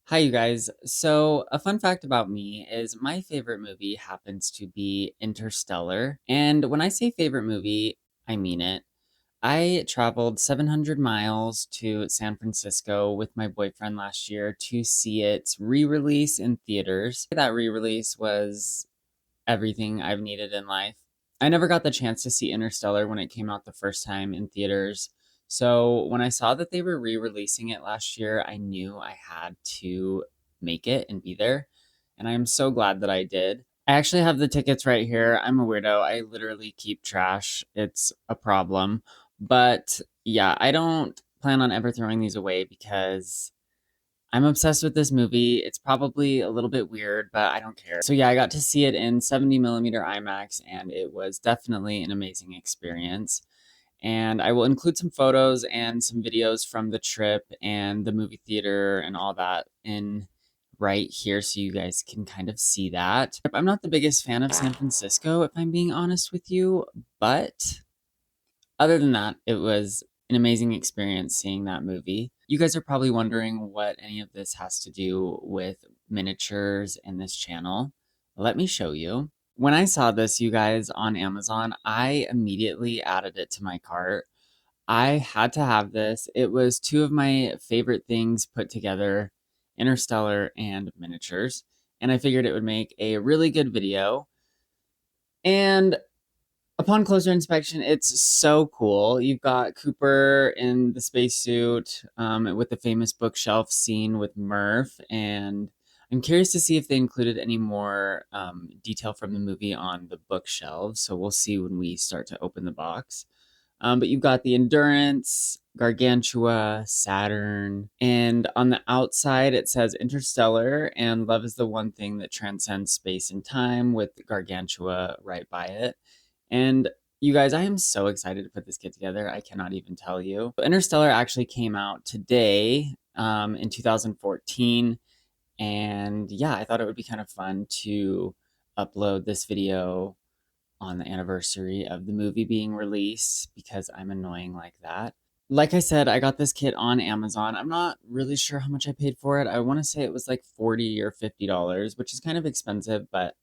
Hi, you guys. So, a fun fact about me is my favorite movie happens to be Interstellar. And when I say favorite movie, I mean it. I traveled 700 miles to San Francisco with my boyfriend last year to see its re release in theaters. That re release was everything I've needed in life. I never got the chance to see Interstellar when it came out the first time in theaters. So when I saw that they were re releasing it last year, I knew I had to make it and be there. And I am so glad that I did. I actually have the tickets right here. I'm a weirdo. I literally keep trash. It's a problem. But yeah, I don't plan on ever throwing these away because I'm obsessed with this movie. It's probably a little bit weird, but I don't care. So yeah, I got to see it in 70 millimeter IMAX, and it was definitely an amazing experience. And I will include some photos and some videos from the trip and the movie theater and all that in right here so you guys can kind of see that. I'm not the biggest fan of San Francisco, if I'm being honest with you, but other than that, it was an amazing experience seeing that movie. You guys are probably wondering what any of this has to do with miniatures and this channel. Let me show you. When I saw this, you guys, on Amazon, I immediately added it to my cart. I had to have this. It was two of my favorite things put together, Interstellar and miniatures. And I figured it would make a really good video. And upon closer inspection, it's so cool. You've got Cooper in the spacesuit with the famous bookshelf scene with Murph, and I'm curious to see if they included any more detail from the movie on the bookshelves. So we'll see when we start to open the box. But you've got the Endurance, Gargantua, Saturn, and on the outside it says Interstellar and love is the one thing that transcends space and time with Gargantua right by it. And you guys, I am so excited to put this kit together. I cannot even tell you. Interstellar actually came out today in 2014. And yeah, I thought it would be kind of fun to upload this video on the anniversary of the movie being released because I'm annoying like that. Like I said, I got this kit on Amazon. I'm not really sure how much I paid for it. I want to say it was like $40 or $50, which is kind of expensive, but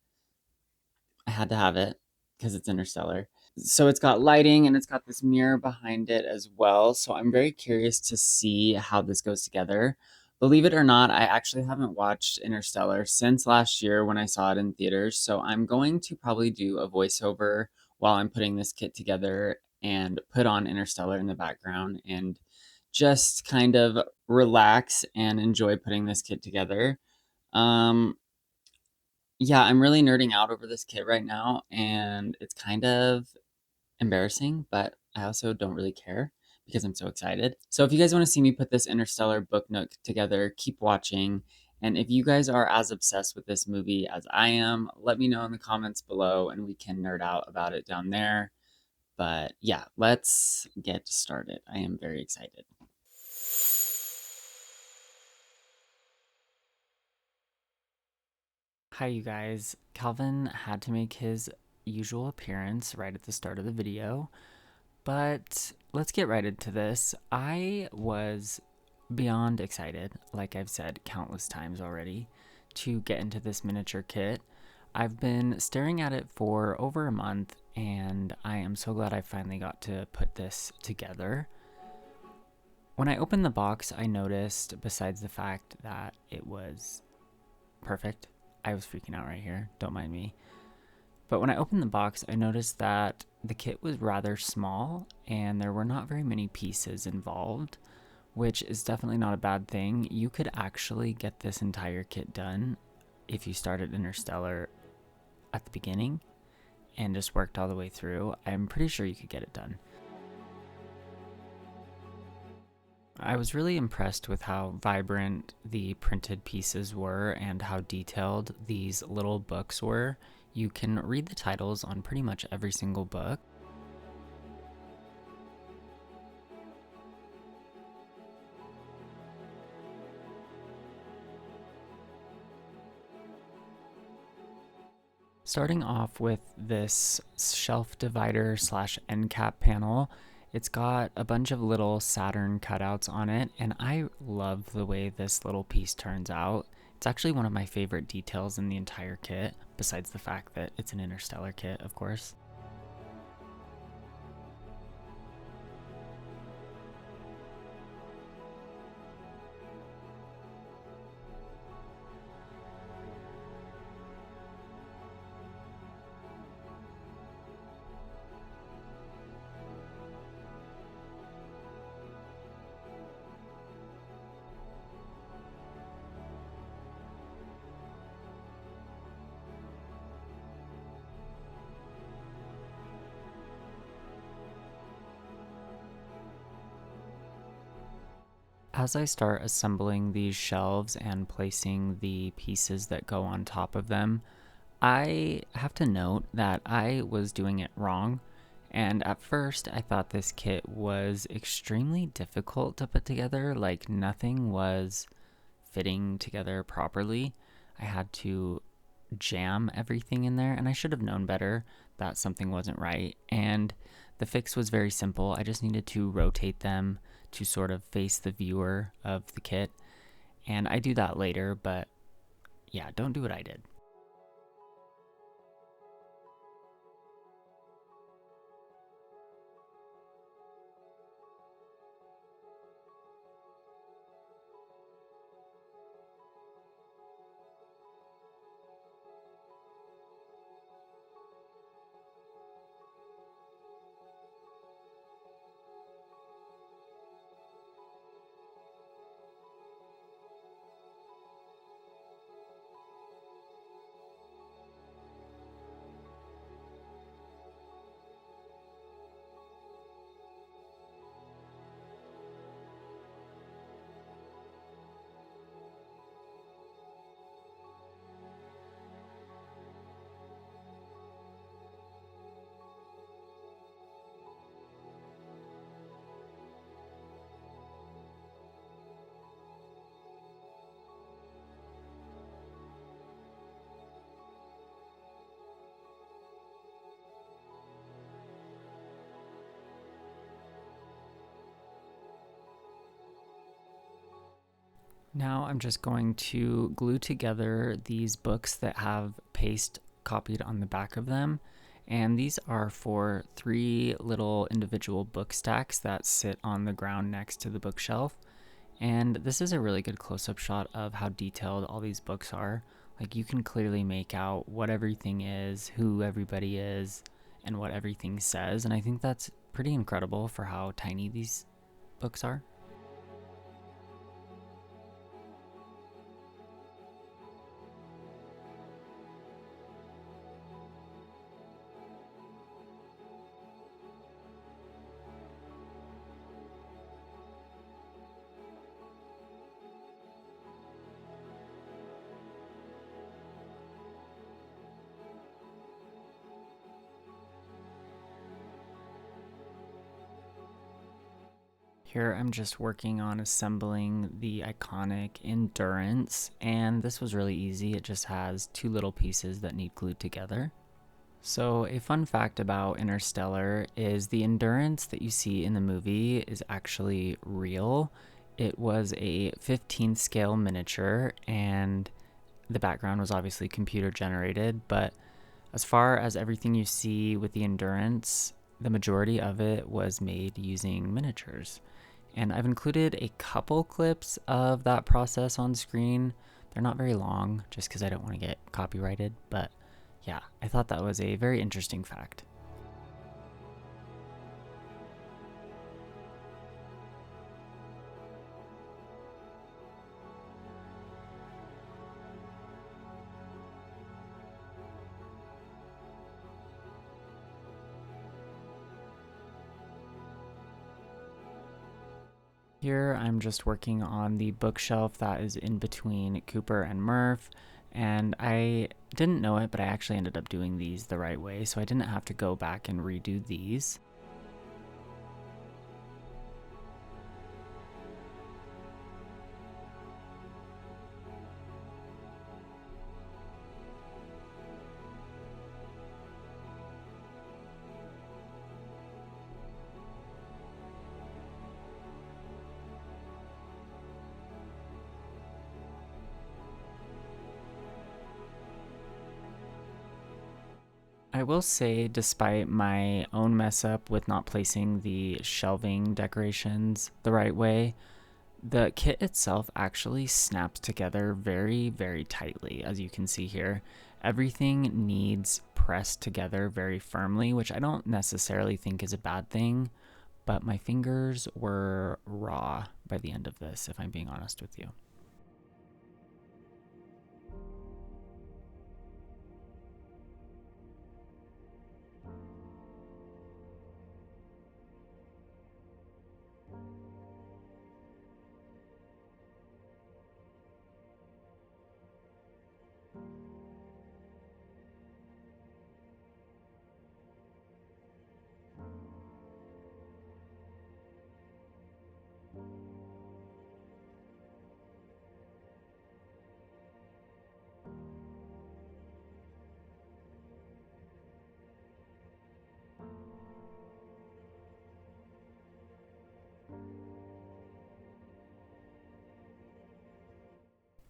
I had to have it because it's Interstellar. So it's got lighting and it's got this mirror behind it as well. So I'm very curious to see how this goes together. Believe it or not, I actually haven't watched Interstellar since last year when I saw it in theaters. So I'm going to probably do a voiceover while I'm putting this kit together and put on Interstellar in the background and just kind of relax and enjoy putting this kit together. Um, yeah, I'm really nerding out over this kit right now, and it's kind of embarrassing, but I also don't really care because I'm so excited. So if you guys want to see me put this Interstellar book nook together, keep watching. And if you guys are as obsessed with this movie as I am, let me know in the comments below and we can nerd out about it down there. But yeah, let's get started. I am very excited. Hi, you guys. Calvin had to make his usual appearance right at the start of the video, but let's get right into this. I was beyond excited, like I've said countless times already, to get into this miniature kit. I've been staring at it for over a month, and I am so glad I finally got to put this together. When I opened the box, I noticed, besides the fact that it was perfect, I was freaking out right here, don't mind me. But when I opened the box, I noticed that the kit was rather small and there were not very many pieces involved, which is definitely not a bad thing. You could actually get this entire kit done if you started Interstellar at the beginning and just worked all the way through. I'm pretty sure you could get it done. I was really impressed with how vibrant the printed pieces were and how detailed these little books were. You can read the titles on pretty much every single book. Starting off with this shelf divider slash end cap panel, It's got a bunch of little Saturn cutouts on it, and I love the way this little piece turns out. It's actually one of my favorite details in the entire kit, besides the fact that it's an Interstellar kit, of course. As I start assembling these shelves and placing the pieces that go on top of them, I have to note that I was doing it wrong. And at first, I thought this kit was extremely difficult to put together. Like, nothing was fitting together properly. I had to jam everything in there, and I should have known better that something wasn't right. And the fix was very simple. I just needed to rotate them to sort of face the viewer of the kit. And I do that later, but yeah, don't do what I did. Now I'm just going to glue together these books that have paste copied on the back of them. And these are for 3 little individual book stacks that sit on the ground next to the bookshelf. And this is a really good close-up shot of how detailed all these books are. Like, you can clearly make out what everything is, who everybody is, and what everything says. And I think that's pretty incredible for how tiny these books are. Here I'm just working on assembling the iconic Endurance, and this was really easy. It just has 2 little pieces that need glued together. So a fun fact about Interstellar is the Endurance that you see in the movie is actually real. It was a 15th scale miniature, and the background was obviously computer generated, but as far as everything you see with the Endurance, the majority of it was made using miniatures. And I've included a couple clips of that process on screen. They're not very long, just because I don't want to get copyrighted, but yeah, I thought that was a very interesting fact. Here I'm just working on the bookshelf that is in between Cooper and Murph, and I didn't know it, but I actually ended up doing these the right way, so I didn't have to go back and redo these. I will say, despite my own mess up with not placing the shelving decorations the right way, the kit itself actually snaps together very, very tightly, as you can see here. Everything needs pressed together very firmly, which I don't necessarily think is a bad thing, but my fingers were raw by the end of this, if I'm being honest with you.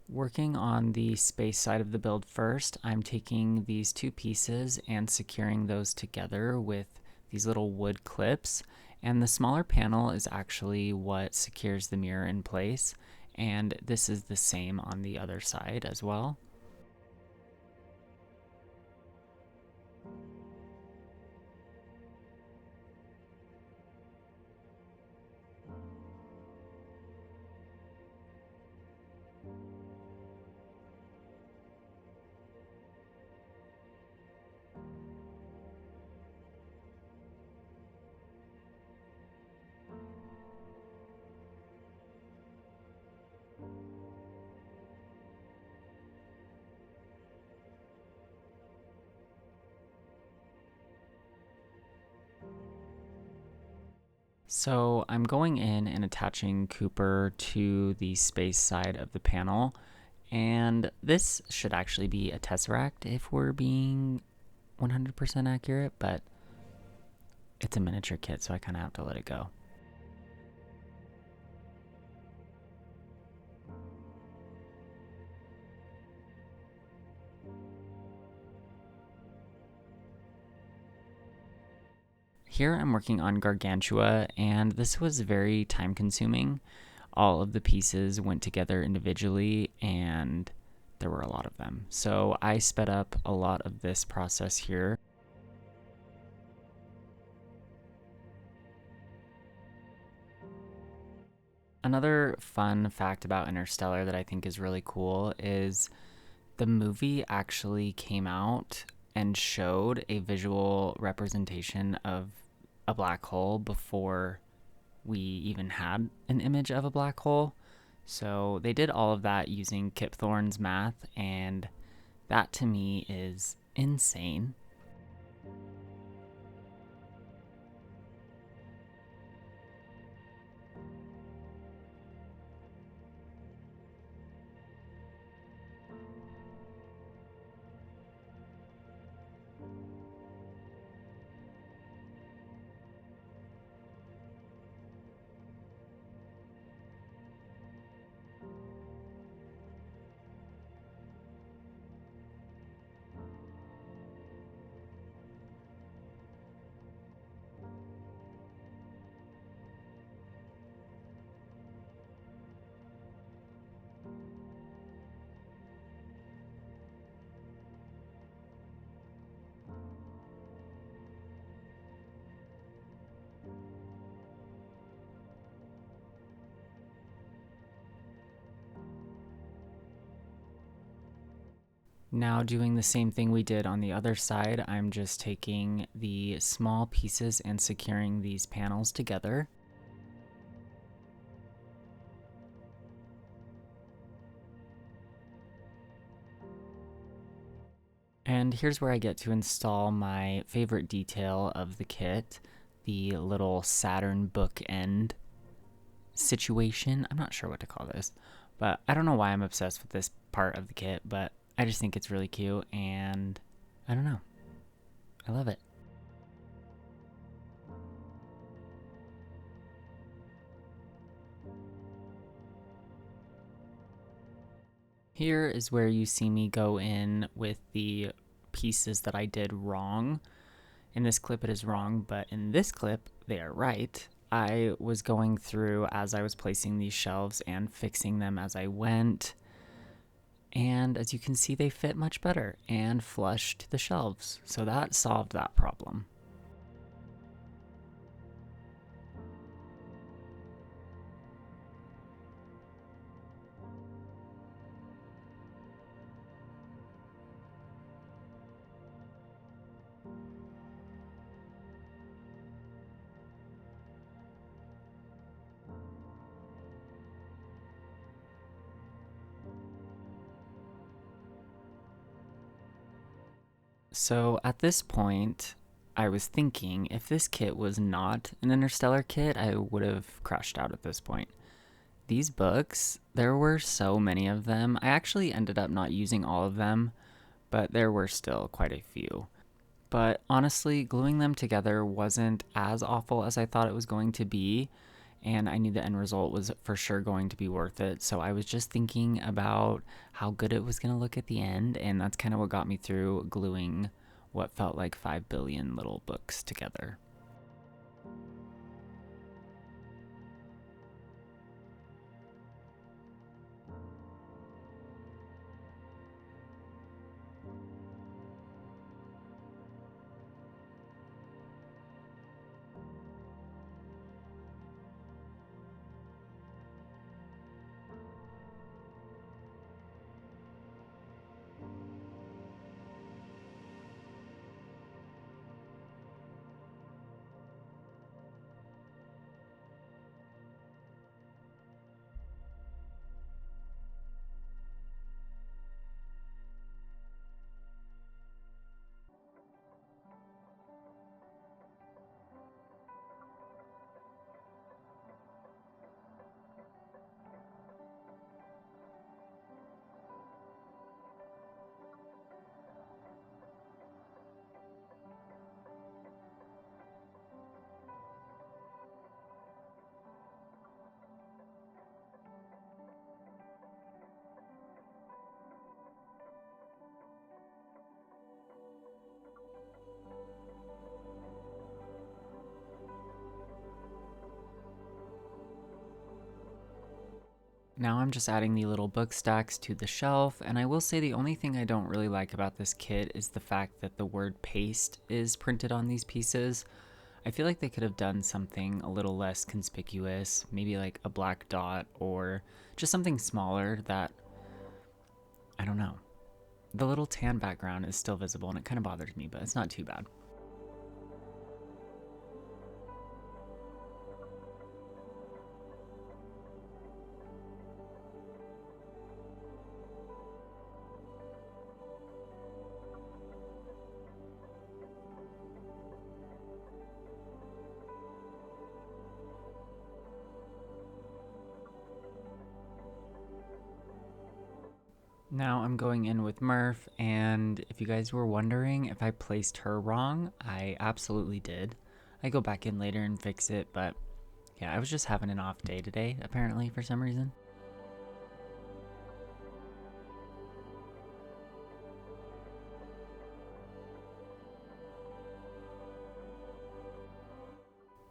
Working on the space side of the build first, I'm taking these two pieces and securing those together with these little wood clips. And the smaller panel is actually what secures the mirror in place. And this is the same on the other side as well. So I'm going in and attaching Cooper to the space side of the panel. And this should actually be a Tesseract if we're being 100% accurate, but it's a miniature kit, so I kind of have to let it go. Here I'm working on Gargantua, and this was very time consuming. All of the pieces went together individually, and there were a lot of them. So I sped up a lot of this process here. Another fun fact about Interstellar that I think is really cool is the movie actually came out and showed a visual representation of a black hole before we even had an image of a black hole. So they did all of that using Kip Thorne's math, and that to me is insane. Now doing the same thing we did on the other side, I'm just taking the small pieces and securing these panels together. And here's where I get to install my favorite detail of the kit, the little Saturn bookend situation. I'm not sure what to call this, but I don't know why I'm obsessed with this part of the kit, but I just think it's really cute, and I don't know. I love it. Here is where you see me go in with the pieces that I did wrong. In this clip, it is wrong, but in this clip, they are right. I was going through as I was placing these shelves and fixing them as I went. And as you can see, they fit much better and flushed the shelves. So that solved that problem. So at this point, I was thinking if this kit was not an Interstellar kit, I would have crashed out at this point. These books, there were so many of them. I actually ended up not using all of them, but there were still quite a few. But honestly, gluing them together wasn't as awful as I thought it was going to be, and I knew the end result was for sure going to be worth it. So I was just thinking about how good it was going to look at the end, and that's kind of what got me through gluing what felt like 5 billion little books together. Now I'm just adding the little book stacks to the shelf, and I will say the only thing I don't really like about this kit is the fact that the word paste is printed on these pieces. I feel like they could have done something a little less conspicuous, maybe like a black dot or just something smaller that, I don't know. The little tan background is still visible and it kind of bothers me, but it's not too bad. Now I'm going in with Murph, and if you guys were wondering if I placed her wrong, I absolutely did. I go back in later and fix it, but yeah, I was just having an off day today, apparently, for some reason.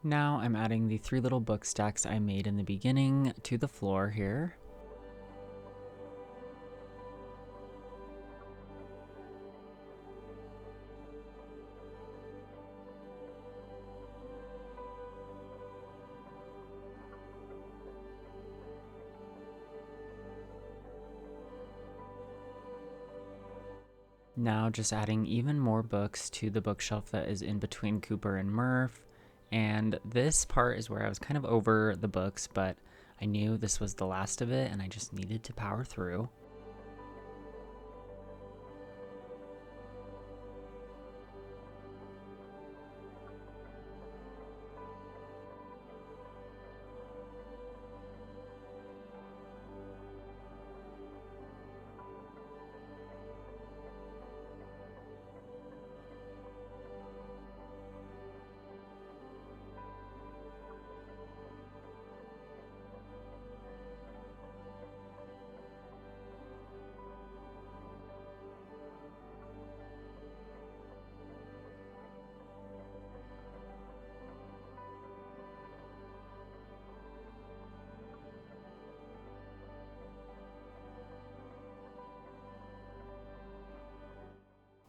Now I'm adding the 3 little book stacks I made in the beginning to the floor here. Now just adding even more books to the bookshelf that is in between Cooper and Murph. And this part is where I was kind of over the books, but I knew this was the last of it and I just needed to power through.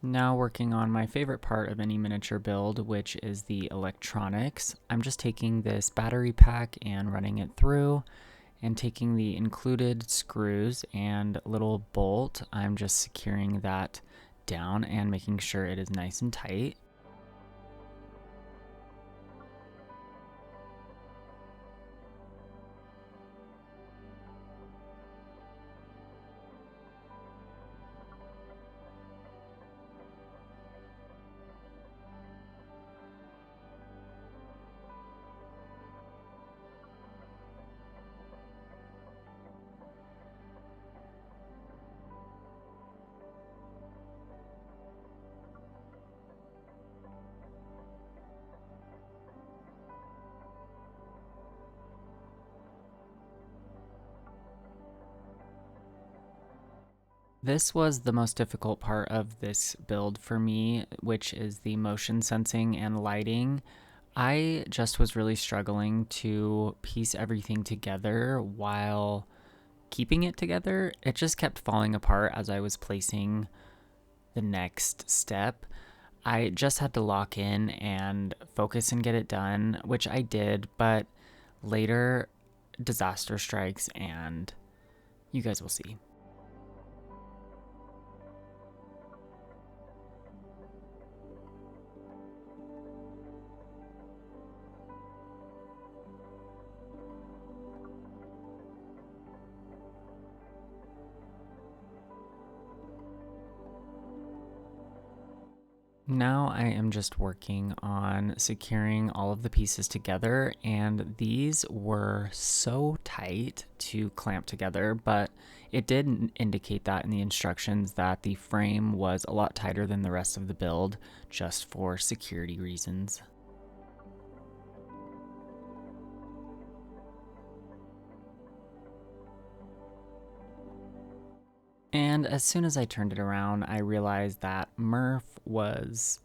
Now working on my favorite part of any miniature build, which is the electronics. I'm just taking this battery pack and running it through and taking the included screws and little bolt. I'm just securing that down and making sure it is nice and tight. This was the most difficult part of this build for me, which is the motion sensing and lighting. I just was really struggling to piece everything together while keeping it together. It just kept falling apart as I was placing the next step. I just had to lock in and focus and get it done, which I did, but later disaster strikes and you guys will see. Now I am just working on securing all of the pieces together, and these were so tight to clamp together, but it did indicate that in the instructions that the frame was a lot tighter than the rest of the build just for security reasons. And as soon as I turned it around, I realized that Murph was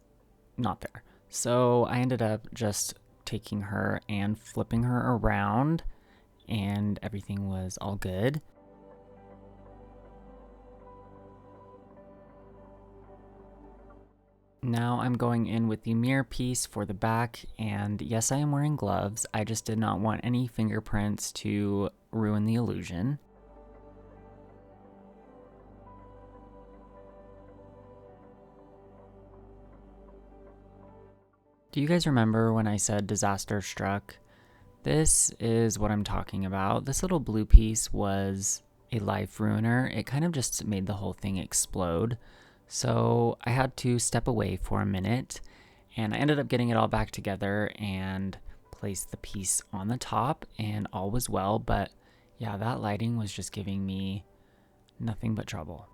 not there. So I ended up just taking her and flipping her around, and everything was all good. Now I'm going in with the mirror piece for the back, and yes, I am wearing gloves. I just did not want any fingerprints to ruin the illusion. Do you guys remember when I said disaster struck? This is what I'm talking about. This little blue piece was a life ruiner. It kind of just made the whole thing explode. So I had to step away for a minute, and I ended up getting it all back together and placed the piece on the top, and all was well. But yeah, that lighting was just giving me nothing but trouble.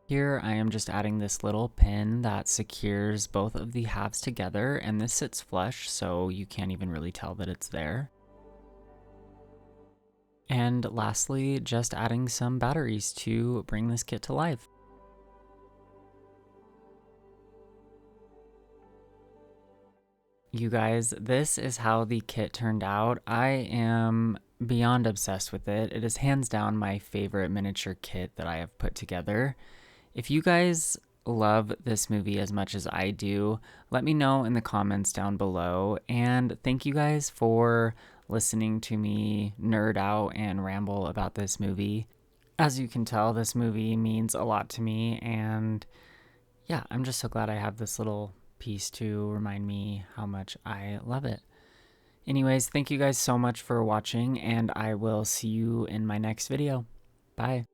Here I am just adding this little pin that secures both of the halves together, and this sits flush so you can't even really tell that it's there. And lastly, just adding some batteries to bring this kit to life. You guys, this is how the kit turned out. I am beyond obsessed with it. It is hands down my favorite miniature kit that I have put together. If you guys love this movie as much as I do, let me know in the comments down below. And thank you guys for listening to me nerd out and ramble about this movie. As you can tell, this movie means a lot to me, and yeah, I'm just so glad I have this little piece to remind me how much I love it. Anyways, thank you guys so much for watching, and I will see you in my next video. Bye.